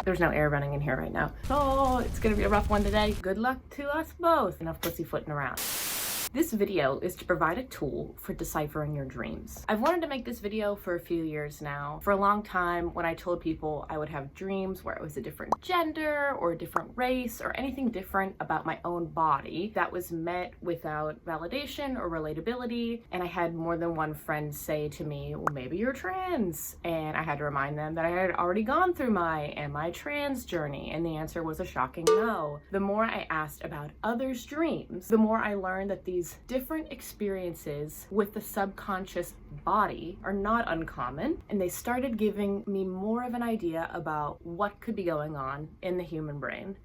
There's no air running in here right now. Oh, it's gonna be a rough one today. Good luck to us both. Enough pussyfooting around. This video is to provide a tool for deciphering your dreams. I've wanted to make this video for a few years now. For a long time, when I told people I would have dreams where it was a different gender or a different race or anything different about my own body, that was met without validation or relatability. And I had more than one friend say to me, well, maybe you're trans. And I had to remind them that I had already gone through my "am I trans" journey. And the answer was a shocking no. The more I asked about others' dreams, the more I learned that these different experiences with the subconscious body are not uncommon, and they started giving me more of an idea about what could be going on in the human brain.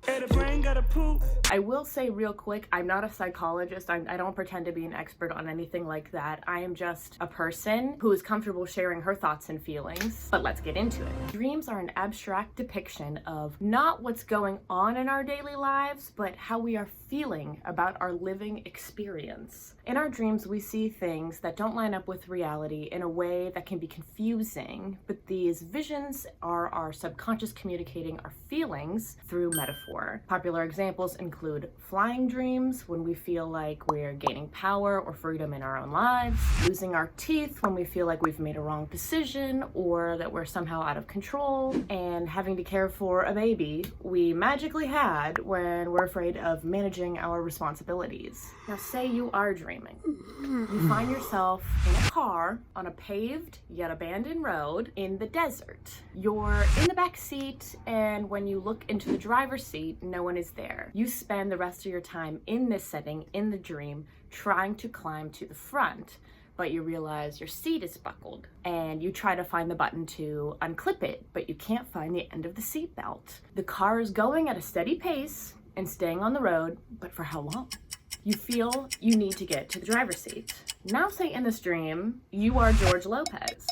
I will say real quick, I'm not a psychologist. I don't pretend to be an expert on anything like that. I am just a person who is comfortable sharing her thoughts and feelings, but let's get into it. Dreams are an abstract depiction of not what's going on in our daily lives, but how we are feeling about our living experience. In our dreams, we see things that don't line up with reality in a way that can be confusing, but these visions are our subconscious communicating our feelings through metaphor. Popular examples include flying dreams, when we feel like we're gaining power or freedom in our own lives, losing our teeth when we feel like we've made a wrong decision or that we're somehow out of control, and having to care for a baby we magically had when we're afraid of managing our responsibilities. Now, say you are dreaming. You find yourself in a car on a paved yet abandoned road in the desert. You're in the back seat, and when you look into the driver's seat, no one is there. You spend the rest of your time in this setting, in the dream, trying to climb to the front, but you realize your seat is buckled, and you try to find the button to unclip it, but you can't find the end of the seat belt. The car is going at a steady pace and staying on the road, but for how long? You feel you need to get to the driver's seat. Now say in this dream, you are George Lopez.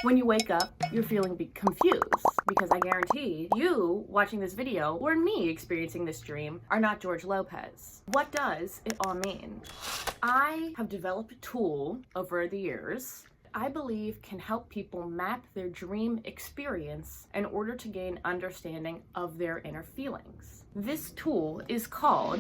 When you wake up, you're feeling confused, because I guarantee you watching this video, or me experiencing this dream, are not George Lopez. What does it all mean? I have developed a tool over the years I believe can help people map their dream experience in order to gain understanding of their inner feelings. This tool is called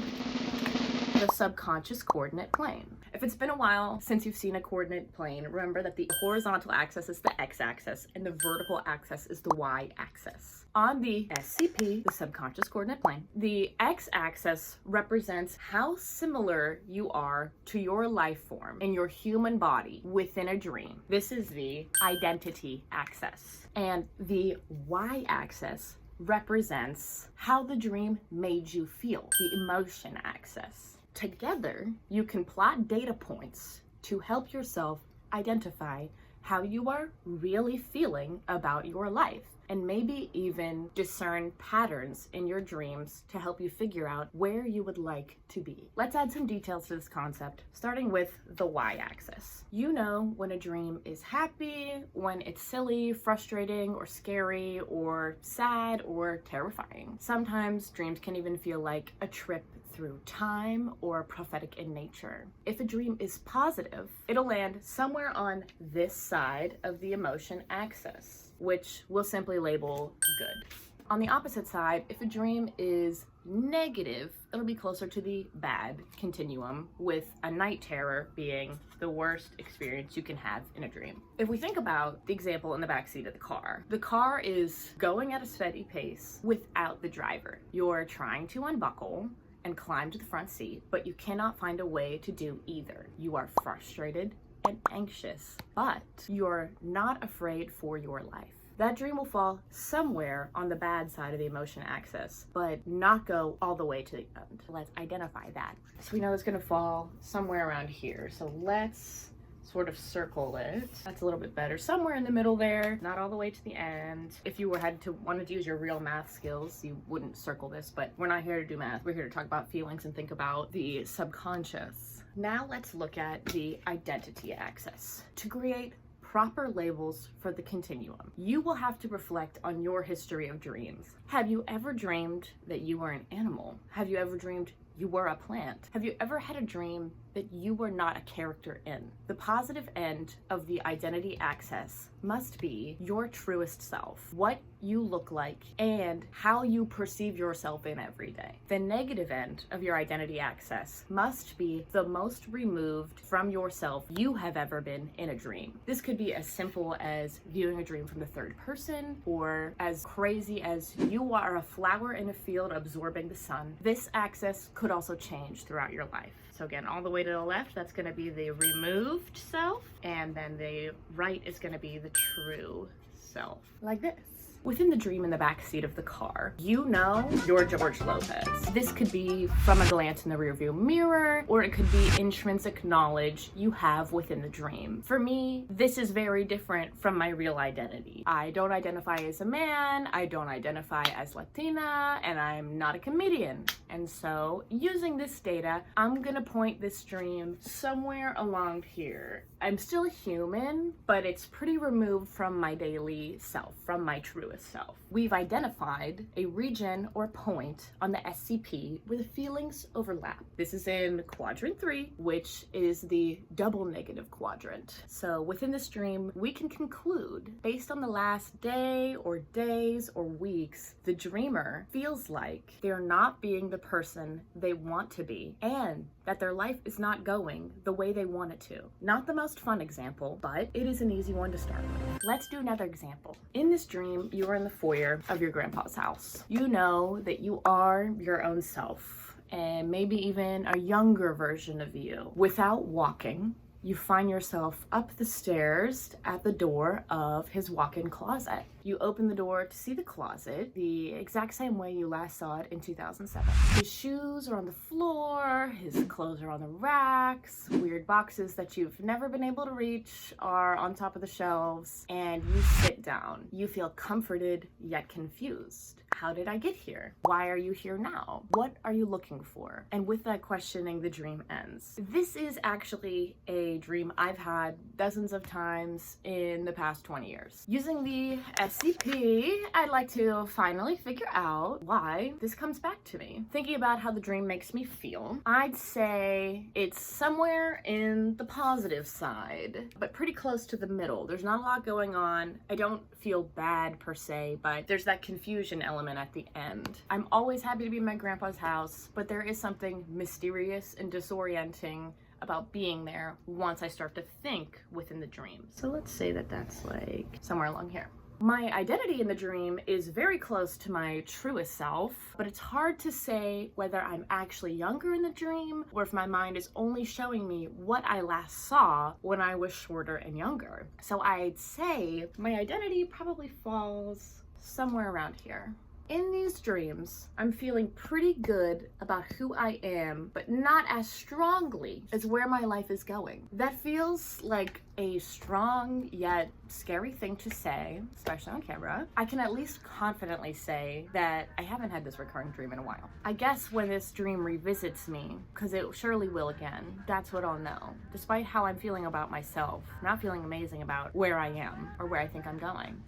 the subconscious coordinate plane. If it's been a while since you've seen a coordinate plane, remember that the horizontal axis is the x-axis and the vertical axis is the y-axis. On the SCP, the subconscious coordinate plane, the x-axis represents how similar you are to your life form in your human body within a dream. This is the identity axis. And the y-axis represents how the dream made you feel, the emotion axis. Together, you can plot data points to help yourself identify how you are really feeling about your life, and maybe even discern patterns in your dreams to help you figure out where you would like to be. Let's add some details to this concept, starting with the y-axis. You know when a dream is happy, when it's silly, frustrating, or scary, or sad, or terrifying. Sometimes dreams can even feel like a trip through time or prophetic in nature. If a dream is positive, it'll land somewhere on this side of the emotion axis, which we'll simply label good. On the opposite side, if a dream is negative, it'll be closer to the bad continuum, with a night terror being the worst experience you can have in a dream. If we think about the example in the backseat of the car is going at a steady pace without the driver. You're trying to unbuckle and climb to the front seat, but you cannot find a way to do either. You are frustrated and anxious, but you're not afraid for your life. That dream will fall somewhere on the bad side of the emotion axis, but not go all the way to the end. Let's identify that. So we know it's gonna fall somewhere around here. So let's sort of circle it. That's a little bit better. Somewhere in the middle there, not all the way to the end. If you wanted to use your real math skills, you wouldn't circle this, but we're not here to do math. We're here to talk about feelings and think about the subconscious. Now let's look at the identity axis. To create proper labels for the continuum, you will have to reflect on your history of dreams. Have you ever dreamed that you were an animal? Have you ever dreamed you were a plant? Have you ever had a dream that you were not a character in? The positive end of the identity access must be your truest self, what you look like, and how you perceive yourself in every day. The negative end of your identity access must be the most removed from yourself you have ever been in a dream. This could be as simple as viewing a dream from the third person, or as crazy as you are a flower in a field absorbing the sun. This access could also change throughout your life. So again, all the way to the left, that's going to be the removed self, and then the right is going to be the true self, like this. Within the dream in the back seat of the car, you know you're George Lopez. This could be from a glance in the rearview mirror, or it could be intrinsic knowledge you have within the dream. For me, this is very different from my real identity. I don't identify as a man, I don't identify as Latina, and I'm not a comedian. And so, using this data, I'm gonna point this dream somewhere along here. I'm still a human, but it's pretty removed from my daily self, from my truest self. We've identified a region or point on the SCP where the feelings overlap. This is in quadrant 3, which is the double negative quadrant. So within this dream, we can conclude, based on the last day or days or weeks, the dreamer feels like they're not being the person they want to be, and that their life is not going the way they want it to. Not the most fun example, but it is an easy one to start with. Let's do another example. In this dream, you are in the foyer of your grandpa's house. You know that you are your own self, and maybe even a younger version of you. Without walking, you find yourself up the stairs at the door of his walk-in closet. You open the door to see the closet the exact same way you last saw it in 2007. His shoes are on the floor, his clothes are on the racks, weird boxes that you've never been able to reach are on top of the shelves, and you sit down. You feel comforted yet confused. How did I get here? Why are you here now? What are you looking for? And with that questioning, the dream ends. This is actually a dream I've had dozens of times in the past 20 years. Using the SCP, I'd like to finally figure out why this comes back to me. Thinking about how the dream makes me feel, I'd say it's somewhere in the positive side, but pretty close to the middle. There's not a lot going on. I don't feel bad per se, but there's that confusion element at the end. I'm always happy to be in my grandpa's house, but there is something mysterious and disorienting about being there once I start to think within the dream. So let's say that that's like somewhere along here. My identity in the dream is very close to my truest self, but it's hard to say whether I'm actually younger in the dream or if my mind is only showing me what I last saw when I was shorter and younger. So I'd say my identity probably falls somewhere around here. In these dreams, I'm feeling pretty good about who I am, but not as strongly as where my life is going. That feels like a strong yet scary thing to say, especially on camera. I can at least confidently say that I haven't had this recurring dream in a while. I guess when this dream revisits me, because it surely will again, that's what I'll know. Despite how I'm feeling about myself, I'm not feeling amazing about where I am or where I think I'm going.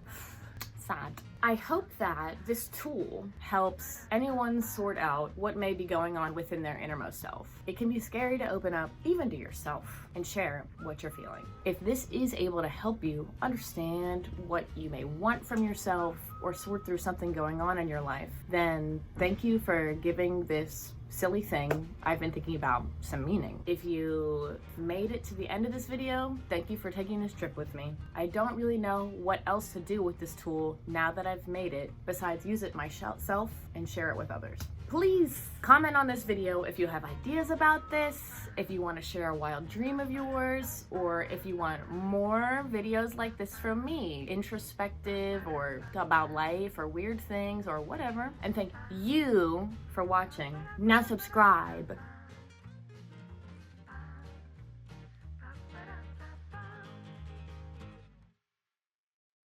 Sad. I hope that this tool helps anyone sort out what may be going on within their innermost self. It can be scary to open up even to yourself and share what you're feeling. If this is able to help you understand what you may want from yourself or sort through something going on in your life, then thank you for giving this silly thing I've been thinking about some meaning. If you made it to the end of this video, thank you for taking this trip with me. I don't really know what else to do with this tool now that I've made it, besides use it myself and share it with others. Please comment on this video if you have ideas about this, if you want to share a wild dream of yours, or if you want more videos like this from me, introspective or about life or weird things or whatever. And thank you for watching. Now subscribe